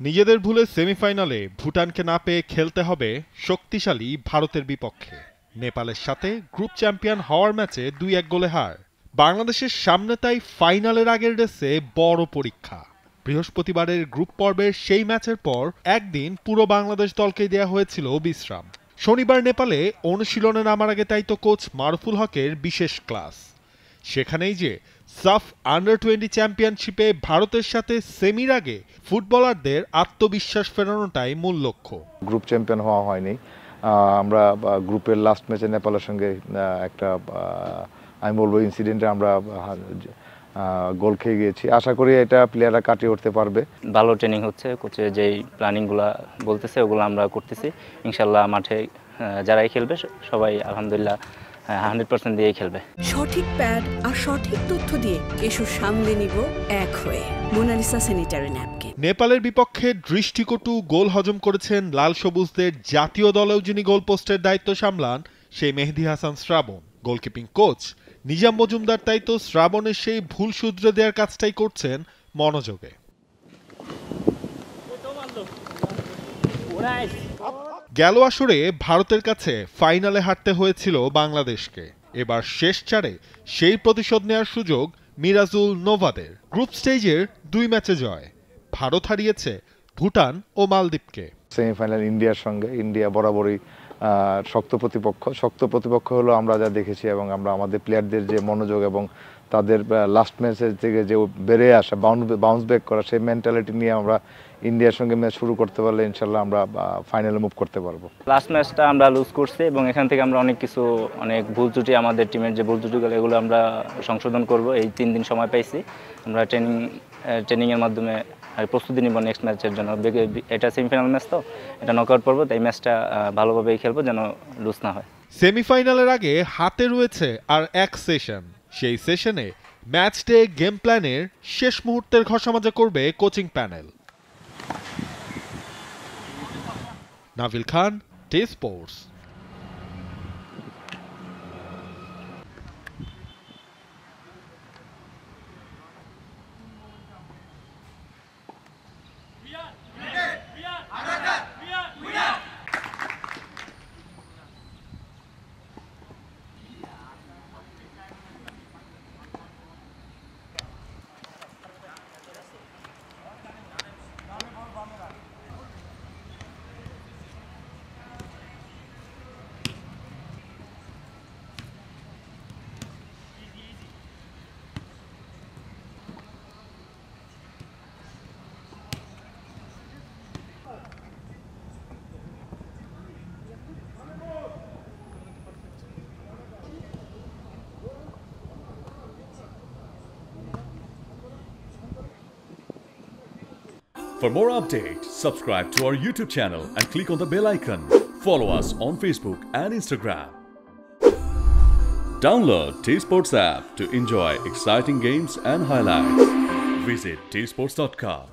নিজেদের ভুলে সেমিফাইনালে ভুটানকে না পেয়ে খেলতে হবে শক্তিশালী ভারতের বিপক্ষে। নেপালের সাথে গ্রুপ চ্যাম্পিয়ন হওয়ার ম্যাচে 2-1 গোলে হার। বাংলাদেশের সামনে তাই ফাইনালের আগের রেসে বড় পরীক্ষা। বৃহস্পতিবারের গ্রুপ পর্বের সেই ম্যাচের পর একদিন পুরো বাংলাদেশ দলকেই দেয়া হয়েছিল বিশ্রাম। শনিবার নেপালে অনুশীলনে নামার আগে তাই তো কোচ মারুফুল হকের বিশেষ ক্লাস। সেখানেই যে সাফ আন্ডার-20 চ্যাম্পিয়নশিপে ভারতের সাথে সেমির আগে ফুটবলারদের আত্মবিশ্বাস ফেরানোটাই মূল লক্ষ্য। গ্রুপ চ্যাম্পিয়ন হওয়া হয়নি, আমরা গ্রুপের লাস্ট ম্যাচে নেপালের সঙ্গে একটা আমি বলবো ইনসিডেন্টে আমরা গোল খেয়ে গিয়েছি। আশা করি এটা প্লেয়াররা কাটিয়ে উঠতে পারবে। ভালো ট্রেনিং হচ্ছে, কোচের যেই প্ল্যানিংগুলো বলতেছে ওগুলো আমরা করতেছি। ইনশাল্লাহ মাঠে যারাই খেলবে সবাই আলহামদুলিল্লাহ 100% দিয়েই খেলবে। সঠিক প্যাড আর সঠিক তথ্য দিয়ে এসব সামলে নিব এক হয়ে। Monalisa sanitary napkin. নেপালের বিপক্ষে দৃষ্টিকটু গোল হজম করেছেন লাল সবুজদের জাতীয় দলেও যিনি গোলপোস্টের দায়িত্ব সামলান সেই মেহেদী হাসান শ্রাবণ। গোলকিপিং কোচ নিজাম মজুমদার তাই তো শ্রাবণের সেই ভুল শুধরে দেওয়ার কাজটাই করছেন মনোযোগে। গেল আসরে ভারতের কাছে ফাইনালে হারতে হয়েছিল বাংলাদেশকে। এবার শেষ চারে সেই প্রতিশোধ নেওয়ার সুযোগ মিরাজুল নোভাদের। গ্রুপ স্টেজের 2 ম্যাচে জয়। ভারত হারিয়েছে ভুটান ও মালদ্বীপকে। সেমিফাইনাল ইন্ডিয়ার সঙ্গে, ইন্ডিয়া বরাবরই শক্ত প্রতিপক্ষ হলো আমরা যা দেখেছি, এবং আমরা আমাদের প্লেয়ারদের যে মনোযোগ এবং তাদের লাস্ট ম্যাচের থেকে যে বেড়ে আসা বাউন্স ব্যাক করা সেই মেন্টালিটি নিয়ে আমরা ইন্ডিয়ার সঙ্গে ম্যাচ শুরু করতে পারলে ইনশাল্লাহ আমরা ফাইনালে মুভ করতে পারবো। লাস্ট ম্যাচটা আমরা লুজ করছি এবং এখান থেকে আমরা অনেক ভুল ত্রুটি, আমাদের টিমের যে ভুল ত্রুটিগুলো এগুলো আমরা সংশোধন করব। এই 3 দিন সময় পাইছি, আমরা ট্রেনিংয়ের মাধ্যমে প্রস্তুতি নিব নেক্সট ম্যাচের জন্য। এটা সেমিফাইনাল ম্যাচ, তো এটা নকআউট পর্ব, তাই ম্যাচটা ভালোভাবেই খেলবো যেন লুজ না হয়। সেমিফাইনালের আগে হাতে রয়েছে আর এক সেশন। সেই সেশনে ম্যাচ ডে গেম প্ল্যানের শেষ মুহূর্তের ঘষামাজা করবে coaching panel. Neville Khan, T Sports. For more updates, subscribe to our YouTube channel and click on the bell icon. Follow us on Facebook and Instagram. Download T-Sports app to enjoy exciting games and highlights. Visit tsports.com.